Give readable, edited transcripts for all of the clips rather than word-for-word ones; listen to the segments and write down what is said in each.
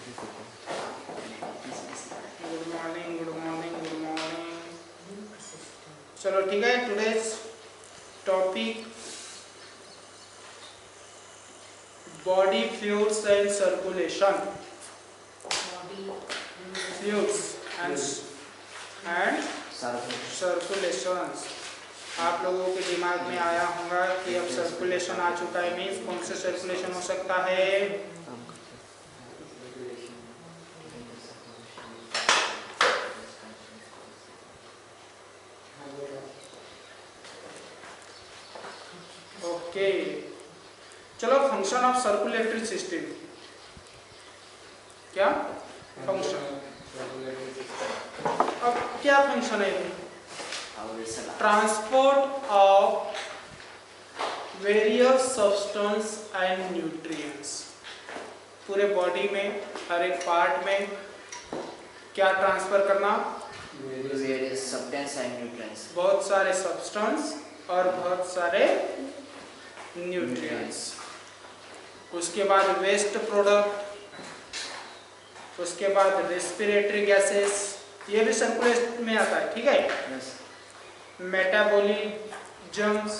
Good morning, good morning, good morning. चलो ठीक है, today's topic body fluids and circulation. Fluids and circulations. आप लोगों के दिमाग में आया होगा कि अब सर्कुलेशन आ चुका है, मीन्स कौन से सर्कुलेशन हो सकता है? ओके, चलो फंक्शन ऑफ सर्कुलेटरी सिस्टम। क्या फंक्शन? अब क्या फंक्शन है? Transport of various substance and nutrients. पूरे बॉडी में हर एक पार्ट में क्या ट्रांसफर करना? Various substance and nutrients. बहुत सारे सब्सटेंस और बहुत सारे न्यूट्रिएंट्स। उसके बाद वेस्ट प्रोडक्ट, उसके बाद रेस्पिरेटरी गैसेस, ये भी सर्कुलेशन में आता है, ठीक है। Metabolisms,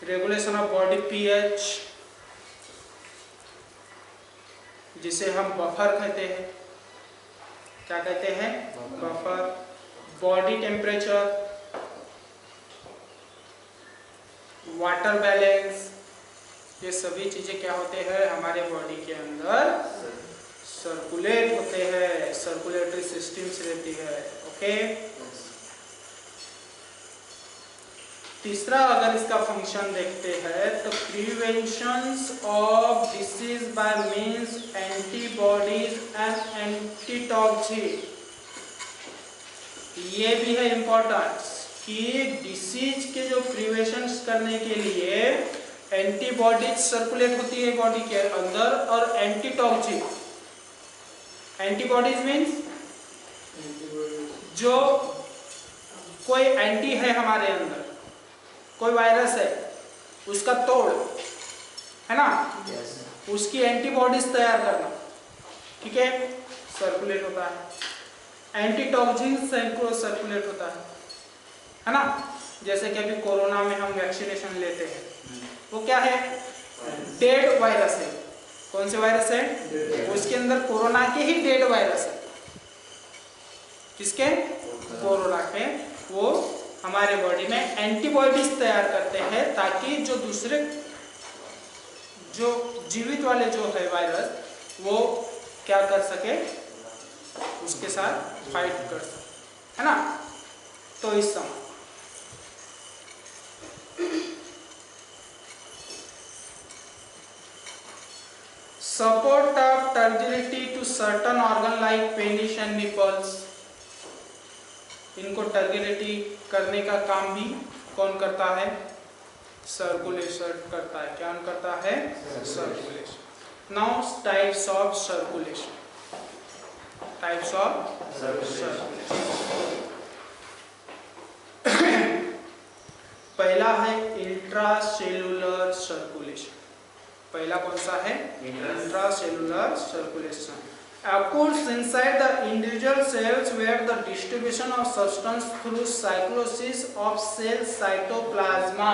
regulation of body pH, जिसे हम बफर कहते हैं। क्या कहते हैं? Buffer. Body temperature, water balance, ये सभी चीजें क्या होते हैं हमारे बॉडी के अंदर सर्कुलेट होते हैं, सर्कुलेटरी सिस्टम्स रहती है। ओके, तीसरा अगर इसका फंक्शन देखते हैं तो prevention of disease by means antibodies and antitoxin. ये भी है इम्पोर्टेंट कि डिसीज के जो प्रिवेंशन करने के लिए एंटीबॉडीज सर्कुलेट होती है बॉडी के अंदर और एंटीटॉक्सिन। एंटीबॉडीज मींस जो कोई एंटी है हमारे अंदर, कोई वायरस है उसका तोड़ है ना, उसकी एंटीबॉडीज तैयार करना, ठीक है, सर्कुलेट होता है। एंटीटॉक्सिन सर्कुलेट होता है ना। जैसे कि अभी कोरोना में हम वैक्सीनेशन लेते हैं, वो क्या है? डेड वायरस है। कौन से वायरस है? उसके अंदर कोरोना के ही डेड वायरस है। किसके? कोरोना के। वो हमारे बॉडी में एंटीबॉडीज तैयार करते हैं ताकि जो दूसरे जो जीवित वाले जो है वायरस वो क्या कर सके, उसके साथ फाइट कर सके, है ना। तो इस समय support of turgidity to certain organ like penis and nipples. इनको टर्जिडिटी करने का काम भी कौन करता है? सर्कुलेशन करता है। क्या करता है? Circulation. Now types of circulation. Types of circulation. पहला है इंट्रासेलुलर सर्कुलेशन। पहला कौन सा है? Intracellular circulation occurs inside the individual cells where the distribution of substance through cyclosis of cell cytoplasma।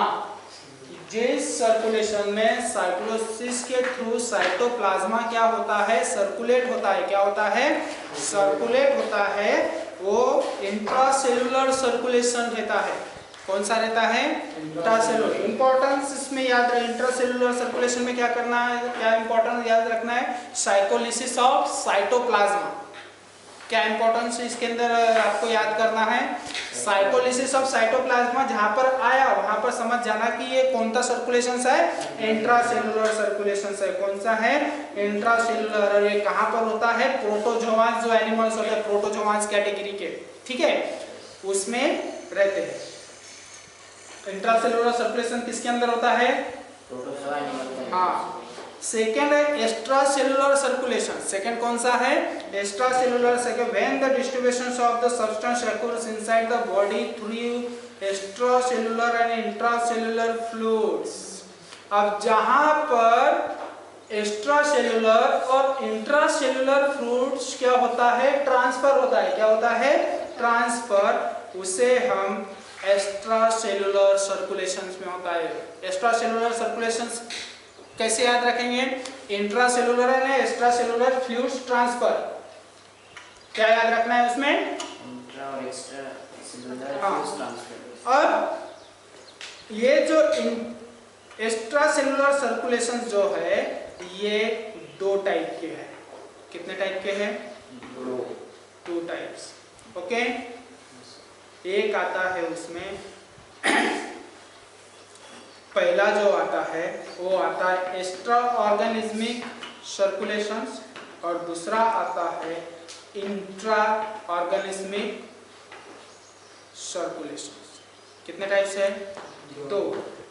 जिस सर्कुलेशन में साइक्लोसिस के थ्रू साइटोप्लाज्मा क्या होता है? सर्कुलेट होता है। क्या होता है? सर्कुलेट होता है। वो इंट्रासेलुलर सर्कुलेशन रहता है। कौन सा रहता है? इंट्रासेलुलर। इंपॉर्टेंस इसमें याद रहे, इंट्रासेलुलर सर्कुलेशन में क्या करना है, क्या इंपॉर्टेंस याद रखना है? साइकोलिसिस ऑफ साइटोप्लाज्मा। क्या इंपॉर्टेंस इसके अंदर आपको याद करना है? साइकोलिसिस ऑफ साइटोप्लाज्मा। जहां पर आया वहां पर समझ जाना कि ये कौन सा सर्कुलेशन है? इंट्रासेलुलर सर्कुलेशन है। कौन सा है? इंट्रासेलुलर। और ये कहां पर होता है? प्रोटोजोआंस, जो एनिमल्स होते हैं प्रोटोजोआंस कैटेगरी के, ठीक है, उसमें रहते हैं। इंट्रासेलुलर सर्कुलेशन किसके अंदर होता है? हाँ। सेकेंड है एक्स्ट्रासेलुलर सर्कुलेशन। सेकेंड कौन सा है? Extracellular. Second when the distribution of the substance occurs inside the body through extracellular and intracellular fluids। अब जहां पर एक्स्ट्रा सेलुलर और इंट्रा सेलुलर फ्लूइड्स क्या होता है, ट्रांसफर होता है। क्या होता है, ट्रांसफर। उसे हम एक्स्ट्रा सेलुलर सर्कुलेशन में होता है। एक्स्ट्रा सेलुलर सर्कुलेशन कैसे याद रखेंगे, इंट्रा सेलुलर है, एक्स्ट्रा सेलुलर फ्लूइड्स ट्रांसफर, क्या याद रखना है उसमें, इंट्रा और एक्स्ट्रा सेलुलर हाँ। Fluids transfer. अब ये जो एक्स्ट्रा सेलुलर सर्कुलेशन जो है ये दो टाइप के हैं। कितने टाइप के हैं, टू टाइप्स। ओके, एक आता है उसमें पहला जो आता है वो आता है एक्स्ट्रा ऑर्गेनिज्मिक सर्कुलेशंस और दूसरा आता है इंट्रा ऑर्गेनिज्मिक सर्कुलेशंस। कितने टाइप्स है, दो,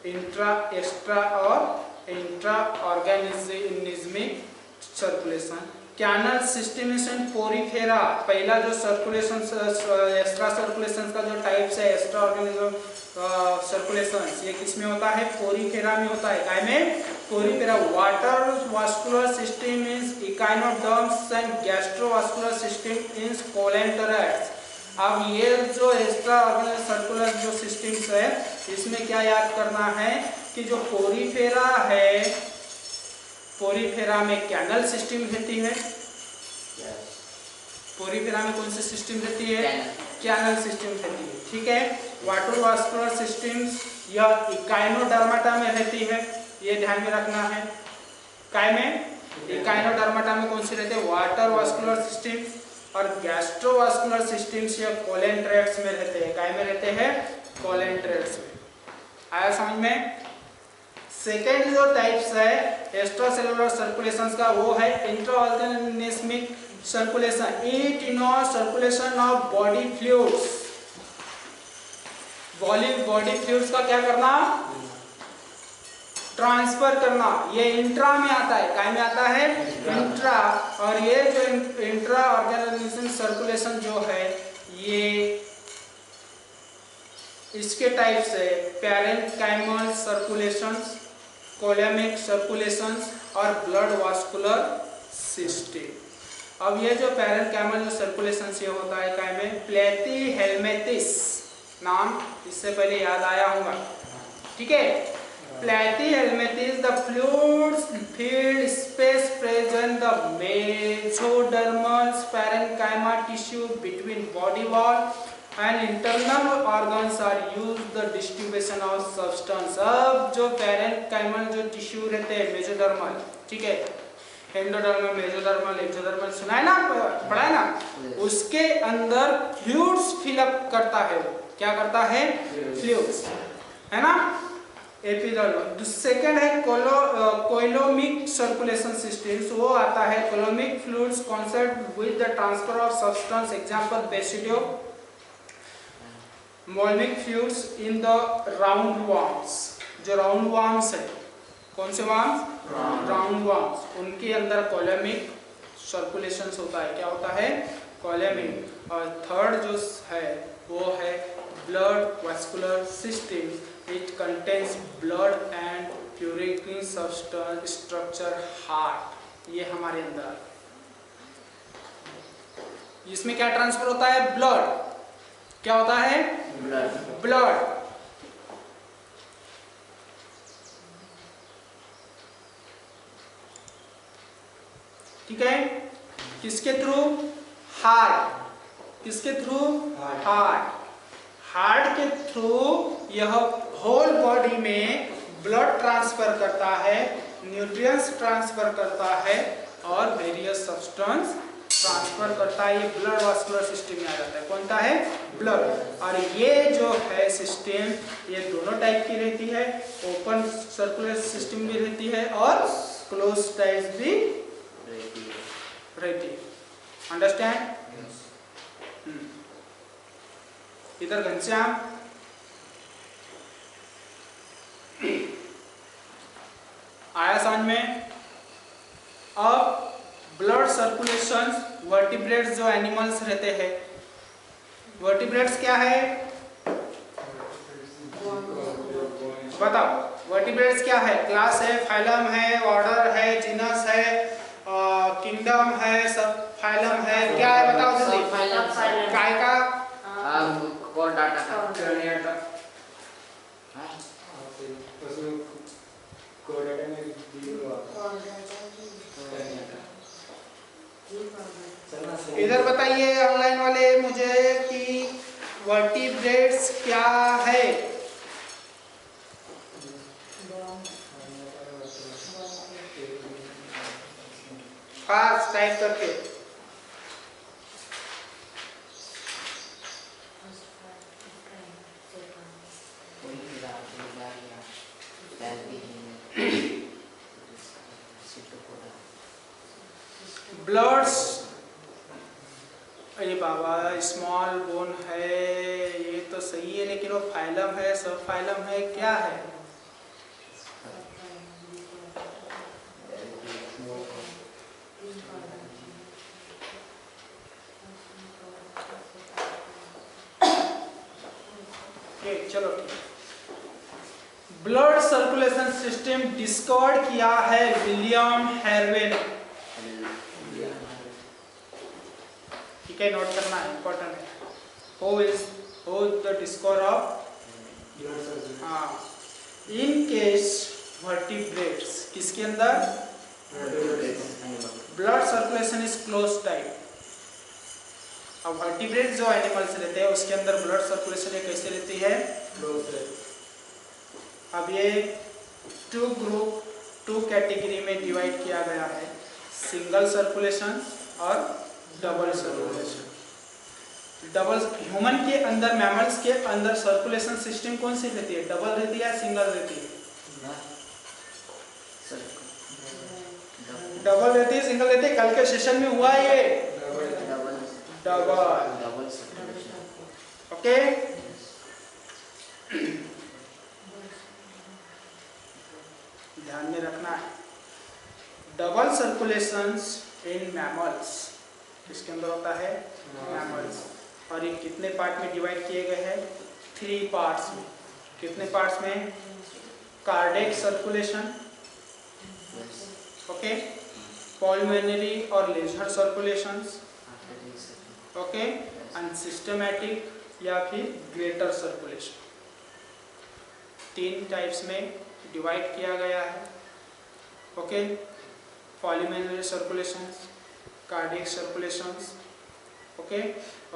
इंट्रा एक्स्ट्रा और intra organismic circulation. Canal systemation porifera, पहला जो सर्कुलेशन एक्स्ट्रा सर्कुलेशन का जो टाइप्स है एक्स्ट्रा ऑर्गेनिज्म सर्कुलेशन, ये किस में होता है, पोरीफेरा में होता है। काय में, porifera. Water vascular system is echinoderms and gastrovascular system is coelenterates. अब ये जो एक्स्ट्रा ऑर्गेनिक सर्कुलर जो सिस्टम्स है इसमें क्या याद करना है कि जो पोरीफेरा है, पोरीफेरा में कैनल सिस्टम रहती है। पोरीफेरा में कौन सी सिस्टम रहती है, कैनल सिस्टम रहती है। ठीक है, वाटर वास्कुलर सिस्टम्स या इकाइनोडर्माटा में रहती है, ये ध्यान में रखना है। काय में, इकाइनोडर्माटा में कौन सी रहती है, वाटर वास्कुलर सिस्टम, और गैस्ट्रोवास्कुलर सिस्टम्स या कोलेंट्रेट्स में रहते हैं। काय में रहते हैं, कोलेंट्रेट्स में। आया समझ में। सेकेंड जो टाइप्स है एक्स्ट्रा सेलुलर सर्कुलेशन का वो है intra organismic circulation. It involves circulation of body fluids. Body fluids का क्या करना, ट्रांसफर करना। ये इंट्रा में आता है, काय में आता है, इंट्रा। और ये जो इंट्रा ऑर्गेनिज्म सर्कुलेशन जो है ये इसके टाइप्स है पैरेन्काइमल सर्कुलेशंस, कोलेमिक सर्कुलेशंस और ब्लड वास्कुलर सिस्टम। अब ये जो पैरेन्काइमल जो सर्कुलेशन ये होता है काय में, प्लेटीहेल्मिंथिस नाम इससे पहले याद आया होगा। ठीक है, Platyhelminthes, the fluid filled space present the mesodermal parenchyma tissue between body wall and internal organs are used the distribution of substance। अब जो parenchymal जो टिश्यू रहते हैं मेसोडर्मल, ठीक है, एंडोडर्मल, मेसोडर्मल, एक्सोडर्मल सुना है ना, पढ़ा है ना, उसके अंदर फ्लूइड्स फिलअप करता है। क्या करता है, फ्लूइड्स, है ना, एपिडर्मल। सेकेंड है कोलोमिक सर्कुलेशन सिस्टम्स, वो आता है coelomic fluids concept with the transfer of substance, example बेसिडियो मोल्मिक fluids in the round worms. जो राउंड वर्म्स है, कौन से वर्म्स, राउंड वर्म्स, उनके अंदर कोलोमिक सर्कुलेशन होता है। क्या होता है, कोलोमिक। और थर्ड जो है वो है blood vascular system. It contains blood and purifying substance structure heart। ये हमारे अंदर, इसमें क्या ट्रांसफर होता है, ब्लड। क्या होता है, ब्लड। ठीक है, किसके थ्रू, हार्ट। किसके थ्रू, हार्ट। हार्ट के थ्रू यह होल बॉडी में ब्लड ट्रांसफर करता है, न्यूट्रिएंट्स ट्रांसफर करता है और वेरियस सब्सटेंस ट्रांसफर करता है। ये ब्लड वास्कुलर सिस्टम में आ जाता है। कौन सा है, ब्लड। और ये जो है सिस्टम ये दोनों टाइप की रहती है, ओपन सर्कुलर सिस्टम भी रहती है और क्लोज टाइप भी रहती है। अंडरस्टैंड। इधर घनश्याम, आया समझ में। अब ब्लड सर्कुलेशन, वर्टिब्रेट्स जो एनिमल्स रहते हैं, वर्टिब्रेट्स क्या है बताओ, वर्टिब्रेट्स क्या है? क्लास है, फाइलम है, ऑर्डर है, जीनस है, किंगडम है, सब फाइलम है, क्या है बताओ जल्दी? काय का? कोर डाटा का। इधर बताइए ऑनलाइन वाले मुझे कि वर्टिब्रेट्स क्या है? फास्ट टाइप करके। ब्लड्स, अरे बाबा स्मॉल बोन है, ये तो सही है, लेकिन वो फाइलम है, सब फाइलम है, क्या है? चलो ब्लड सर्कुलेशन सिस्टम डिस्कवर किया है विलियम हैरवे ने। ठीक है, नोट करना है, इंपॉर्टेंट है। Who is the discover of in case vertebrates, किसके अंदर? Blood circulation is close type. अब वर्टिब्रेट जो एनिमल्स रहते हैं उसके अंदर ब्लड सर्कुलेशन कैसे रहती है? अब ये टू कैटेगरी में डिवाइड किया गया है, सिंगल सर्कुलेशन और डबल सर्कुलेशन। डबल ह्यूमन के अंदर, मैमल्स के अंदर सर्कुलेशन सिस्टम कौन सी रहती है? डबल रहती है या सिंगल रहती है? डबल रहती है, सिंगल रहती है? कल के सेशन में हुआ ये डबल। ओके, ध्यान में रखना है। डबल सर्कुलेशंस इन मैमल्स, इसके अंदर होता है मैमल्स, और ये कितने पार्ट में डिवाइड किए गए हैं? 3 पार्ट्स में। कितने पार्ट्स में? कार्डियक सर्कुलेशन, ओके, पल्मोनरी और lesser circulations, okay, and systematic या फिर ग्रेटर सर्कुलेशन। 3 टाइप्स में डिवाइड किया गया है, okay. Pulmonary circulations, cardiac circulations, okay,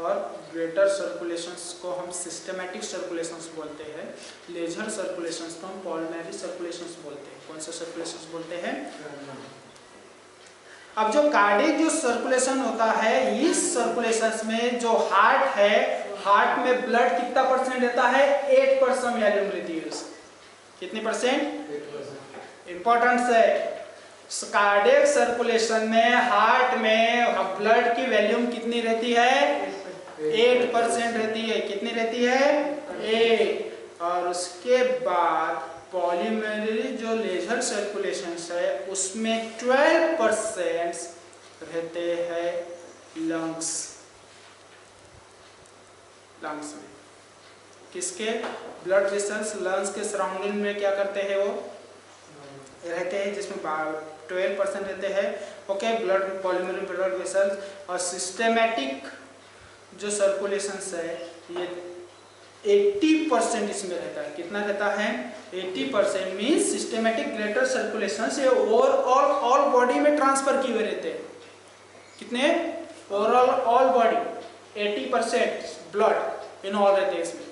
और ग्रेटर सर्कुलेशंस को हम सिस्टमैटिक सर्कुलेशंस बोलते हैं। लेजर सर्कुलेशंस को हम पल्मोनरी सर्कुलेशंस बोलते हैं। कौन सा सर्कुलेशंस बोलते हैं? अब जो कार्डियक जो सर्कुलेशन होता है, इस सर्कुलेशंस में जो हार्ट है, हार्ट में ब्लड कितना परसेंट रहता है? 8% वैल्यूम रहती है उसकी। कितनी परसेंट? इंपॉर्टेंट है। कार्डियक सर्कुलेशन में हार्ट में ब्लड की वैल्यूम कितनी रहती है? 8% रहती है। कितनी रहती है? 8। और उसके बाद पल्मोनरी जो लेजर सर्कुलेशन है उसमें 12% रहते हैं लंग्स में। किसके? ब्लड वेसल्स लंग्स के सराउंडिंग में क्या करते हैं? वो रहते हैं, जिसमें 12% रहते हैं, okay, blood pulmonary blood vessels. और सिस्टमैटिक जो सर्कुलेशंस है ये 80% इसमें रहता है। कितना रहता है? 80% मीन्स सिस्टमैटिक ग्रेटर सर्कुलेशन से ओवरऑल ऑल बॉडी में ट्रांसफर किए हुए रहते हैं। कितने? Overall all body 80% blood in all रहते हैं इसमें।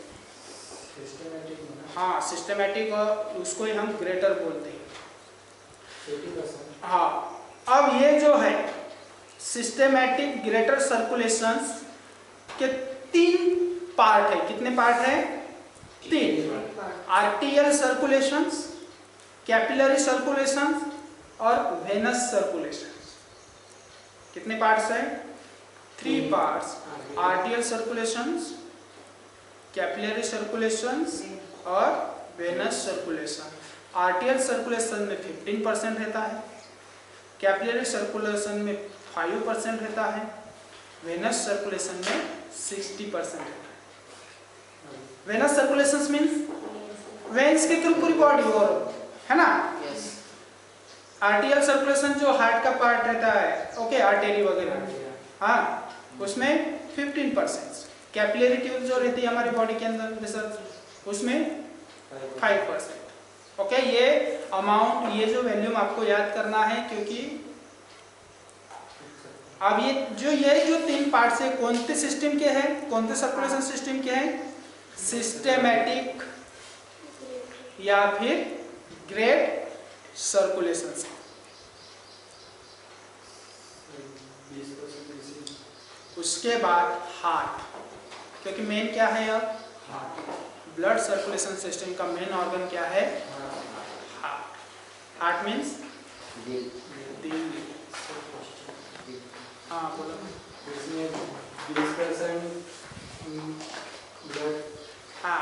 हाँ, सिस्टमैटिक, उसको ही हम ग्रेटर बोलते हैं। 80%। हाँ, अब ये जो है सिस्टमैटिक ग्रेटर सर्कुलेशंस के 3 पार्ट है। कितने पार्ट है? 3। आर्टियल सर्कुलेशंस, कैपिलरी सर्कुलेशंस और वेनस सर्कुलेशंस। कितने पार्ट्स हैं? 3 पार्ट्स। आर्टियल सर्कुलेशंस, कैपिलरी सर्कुलेशंस और वेनस सर्कुलेशन। आर्टियल सर्कुलेशन में 15% रहता है, कैपिलरी सर्कुलेशन में 5% रहता है, वेनस सर्कुलेशन में 60% रहता है। वेनस सर्कुलेशन मीन्स वेन्स के थ्रू पूरी बॉडी, और है ना। यस। आर्टियल सर्कुलेशन जो हार्ट का पार्ट रहता है, ओके, आर्टेरी वगैरह, हाँ, उसमें 15%। कैपिलरी ट्यूब जो रहती है हमारी बॉडी के अंदर रिसर्च, उसमें 5%। ओके, ये अमाउंट, ये जो वैल्यूम आपको याद करना है, क्योंकि अब ये जो 3 पार्ट्स है कौन से सिस्टम के हैं, कौन से सर्कुलेशन सिस्टम के हैं, सिस्टेमैटिक या फिर ग्रेट सर्कुलेशन। उसके बाद हार्ट, क्योंकि मेन क्या है अब ब्लड सर्कुलेशन सिस्टम का मेन ऑर्गन क्या है, हार्ट। हार्ट मीन्स दिल। हाँ बोलो। हाँ,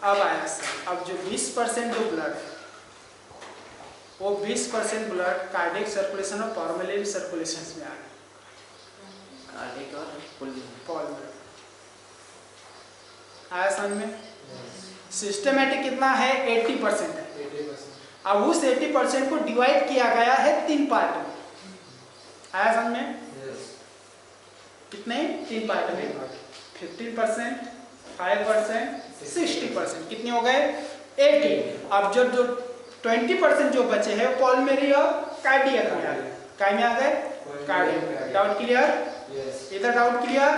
अब आया सर। अब जो 20% जो ब्लड है, वो 20% ब्लड कार्डियक सर्कुलेशन और पल्मोनरी सर्कुलेशन में आ गया। कार्डियक और पल्मोनरी आया समझ में। सिस्टेमैटिक कितना है, 80% है। अब उस 80% को डिवाइड किया गया है 3 पार्ट में। आया समझ में। कितने, 3 पार्ट में, 15%, 5%, 60%, कितने हो गए, 80। अब जो 20% जो बचे हैं पल्मोनरी और कार्डियक में आ गए। काय में आ गए, कार्डियक। डाउट क्लियर, इधर डाउट क्लियर।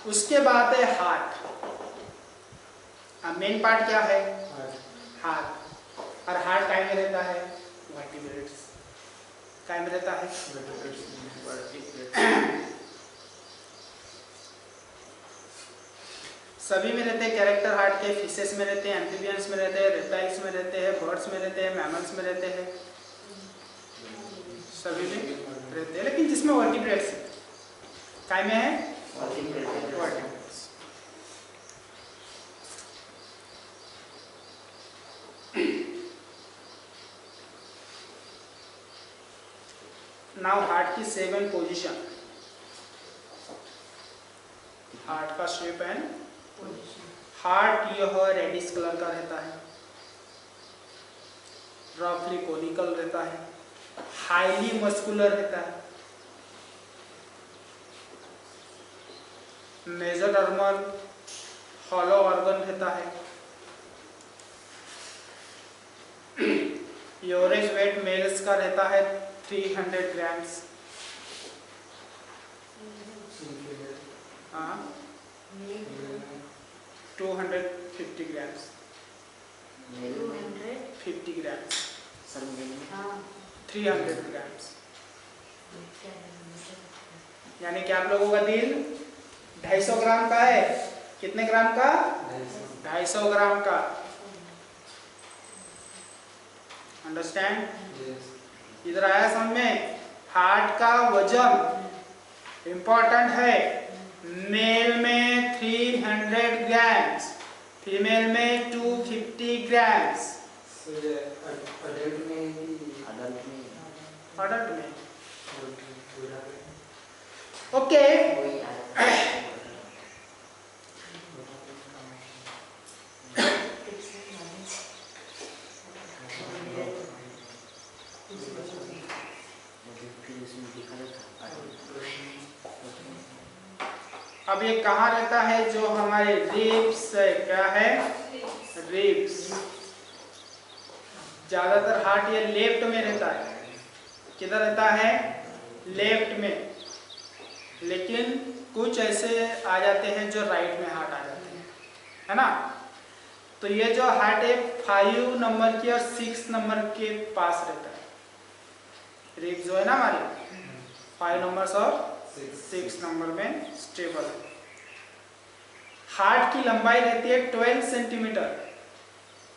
उसके बाद है हार्ट। अब मेन पार्ट क्या है, हार्ट। और हार्ट काय में रहता है, वर्टिब्रेट्स। काय में रहता है, सभी में रहते हैं। कैरेक्टर हार्ट के फिशेस में रहते हैं, एम्फीबियंस में रहते हैं, रेप्टाइल्स में रहते हैं, बर्ड्स में रहते हैं, मैमल्स में रहते हैं, सभी में रहते हैं। लेकिन जिसमें वर्टिब्रेट्स काय में है, वर्टिब्रेट्स। नाउ हार्ट की 7 पोजीशन। हार्ट का शेप एंड हार्ट यह रेडिश कलर का रहता है, रफली कोनिकल रहता है, हाईली मस्कुलर रहता है, मेसोडर्मल हॉलो ऑर्गन रहता है। एवरेज वेट मेल्स का रहता है 300 ग्राम्स। हाँ, 250 ग्राम्स, 50 ग्राम्स, 300 ग्राम्स। यानी कि आप लोगों का दिल 250 ग्राम का है। कितने ग्राम का, 250 ग्राम का। अंडरस्टैंड। इधर आया समझ में। हार्ट का वजन इंपॉर्टेंट है। मेल में 300 ग्राम्स, फीमेल में 250 ग्राम्स। अडल्ट में ओके। अब ये कहाँ रहता है, जो हमारे रिब्स है, क्या है, रिब्स। ज्यादातर हार्ट ये लेफ्ट में रहता है। किधर रहता है, लेफ्ट में। लेकिन कुछ ऐसे आ जाते हैं जो राइट में हार्ट आ जाते हैं, है ना। तो ये जो हार्ट है 5 नंबर की और 6 नंबर के पास रहता है। रिब्स जो है ना हमारी 5 नंबर और 6 नंबर में स्टेबल है। हार्ट की लंबाई रहती है 12 सेंटीमीटर,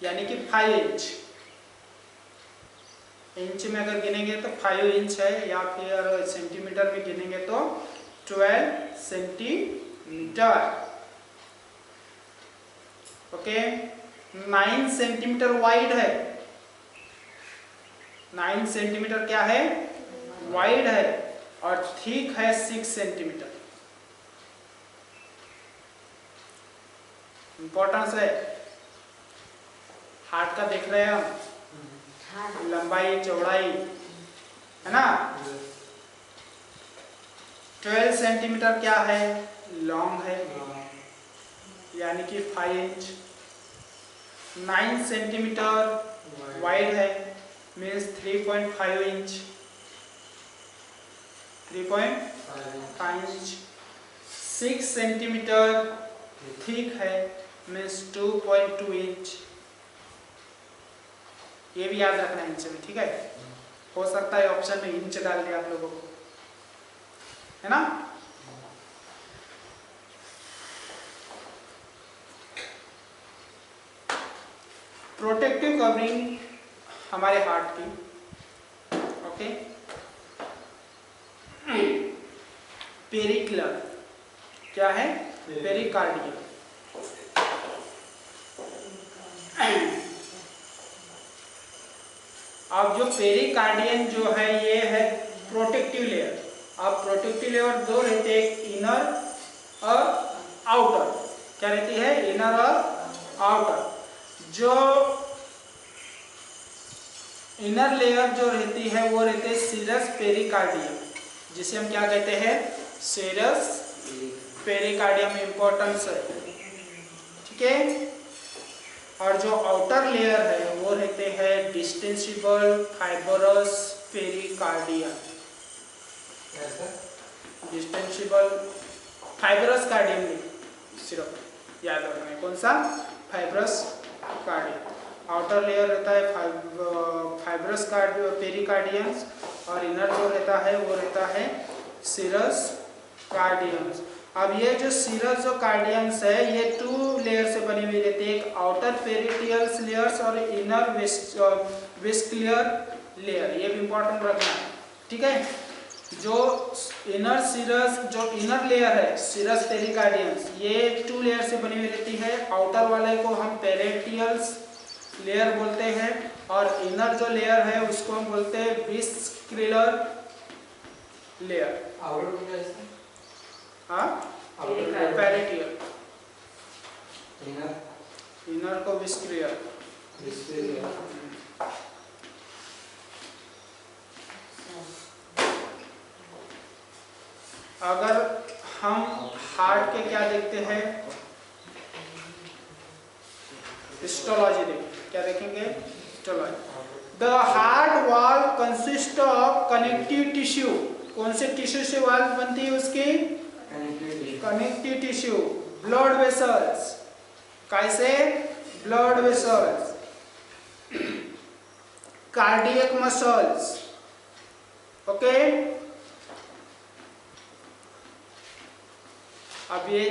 यानी कि 5 इंच। इंच में अगर गिनेंगे तो 5 इंच है, या फिर सेंटीमीटर में गिनेंगे तो 12 सेंटीमीटर। ओके। 9 सेंटीमीटर वाइड है। 9 सेंटीमीटर क्या है, वाइड है। और थिक है 6 सेंटीमीटर। इंपॉर्टेंस है। हार्ट का देख रहे हैं हम, लंबाई चौड़ाई है ना। 12 सेंटीमीटर क्या है, लॉन्ग है, यानी कि 5 इंच। 9 सेंटीमीटर वाइड है, means 3.5 inch, 3.5 inch. 6 centimetre thick है, मीन्स 2.2 इंच। ये भी याद रखना इंच में, ठीक है। हो सकता है ऑप्शन में इंच डाल दिया आप लोगों को, है ना। प्रोटेक्टिव कवरिंग हमारे हार्ट की, ओके। पेरिक्लर क्या है, पेरिकार्डियम। अब जो पेरिकार्डियम जो है ये है प्रोटेक्टिव लेयर। अब प्रोटेक्टिव लेयर दो रहते हैं, एक इनर और आउटर। क्या रहती है, इनर और आउटर। जो इनर लेयर जो रहती है वो रहते हैं सीरस पेरिकार्डियम, जिसे हम क्या कहते हैं, सीरस पेरिकार्डियम। इंपॉर्टेंस है, ठीक है। और जो आउटर लेयर है वो रहते हैं डिस्टेंसिबल फाइब्रस पेरिकार्डियम। डिस्टेंसिबल फाइब्रस कार्डियम सिर्फ याद रखना है, कौन सा, फाइब्रस कार्डियम। आउटर लेयर रहता है फाइब्रस पेरिकार्डियम्स, और इनर जो रहता है वो रहता है सीरस कार्डियम्स। अब ये जो सीरस जो कार्डियम्स है ये 2 लेयर से बनी हुई रहती है, एक आउटर पेरिटियल्स लेयर्स और इनर वेस्कुलर लेयर। ये भी इंपॉर्टेंट रखना है, ठीक है। जो इनर सीरस, जो इनर लेयर है सीरस पेरिकार्डियम्स, ये 2 लेयर से बनी हुई रहती है। आउटर वाले को हम पेरिटियल्स लेयर बोलते हैं, और इनर जो लेयर है उसको हम बोलते हैं वेस्कुलर लेयर। हाँ, पेरिटियल, इनर को वेस्कुलर। अगर हम हार्ट के क्या देखते हैं, हिस्टोलॉजी देखें, क्या देखेंगे, histology. The heart wall consist of connective tissue. कौन से टिश्यू से वॉल बनती है उसकी, कनेक्टिव टिश्यू। ब्लड वेसल्स, कैसे, blood vessels. Cardiac muscles, okay. अब ये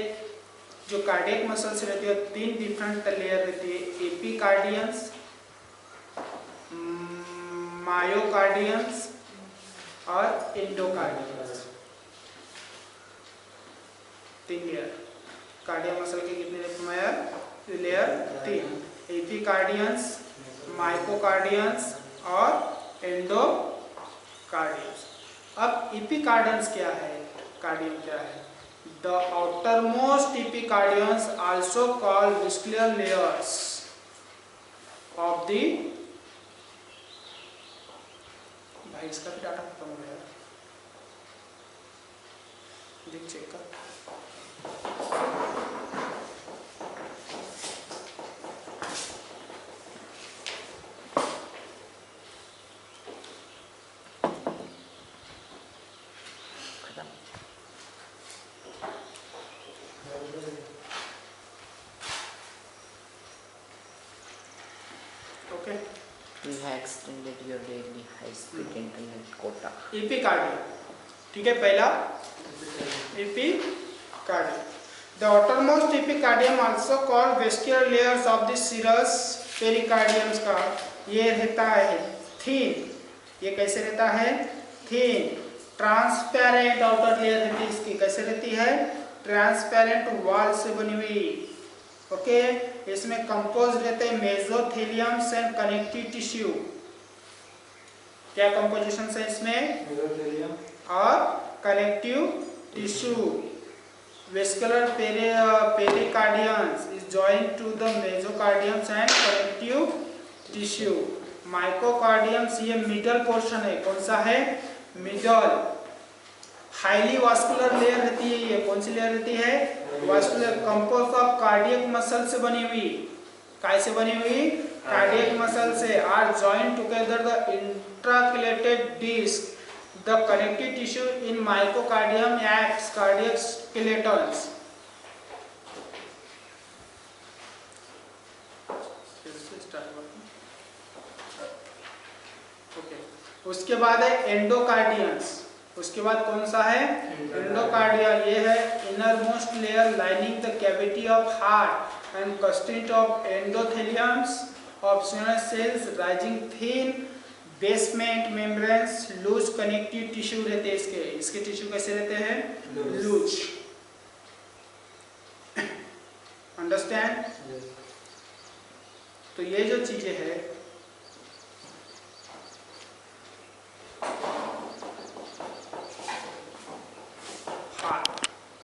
जो कार्डियक मसल्स रहती है 3 डिफरेंट लेयर रहती है, एपिकार्डियंस, मायोकार्डियंस और एंडोकार्डियंस। 3 लेयर। कार्डियक मसल के कितने लेयर, 3। एपिकार्डियंस, मायोकार्डियंस और एंडोकार्डियंस। अब एपिकार्डियंस क्या है, कार्डियम क्या है। The outermost epicardiums, also called vascular layers of the, भाई इसका भी डाटा खत्म हो गया, देख चेक कर। You have extended your daily high-speed internet quota. Epicardium, ठीक है। पहला epicardium, the outermost epicardium also called vascular layers of the serous pericardium का ये रहता है thin। ये कैसे रहता है, thin। ट्रांसपेरेंट आउटर लेयर रहती है इसकी, कैसे रहती है, ट्रांसपेरेंट वॉल से बनी हुई, ओके। इसमें कंपोज रहते हैं मेसोथेलियम्स एंड कनेक्टिव टिश्यू। क्या कंपोजिशन है इसमें, मेसोथेलियम और connective tissue, Vascular pericardium is joined to the mesocardium and connective tissue. Myocardium ये मिडल पोर्शन है, कौन सा है? मिडल. हाईली वास्कुलर लेयर रहती है, ये कौन सी लेयर रहती है? Vascular. Compose of cardiac muscle से बनी हुई. काय से बनी हुई? कार्डियक मसल से. Are joined together the intercalated disc. The connective tissue in myocardium acts cardiac skeletons. Okay. उसके बाद है एंडोकार्डियंस. उसके बाद कौन सा है? एंडोकार्डियल. ये है inner most layer lining the cavity of heart and constitute of endotheliums of cells rising thin basement membranes. Loose connective tissue रहते हैं इसके टिश्यू कैसे रहते हैं? लूज. अंडरस्टैंड? तो ये जो चीजें है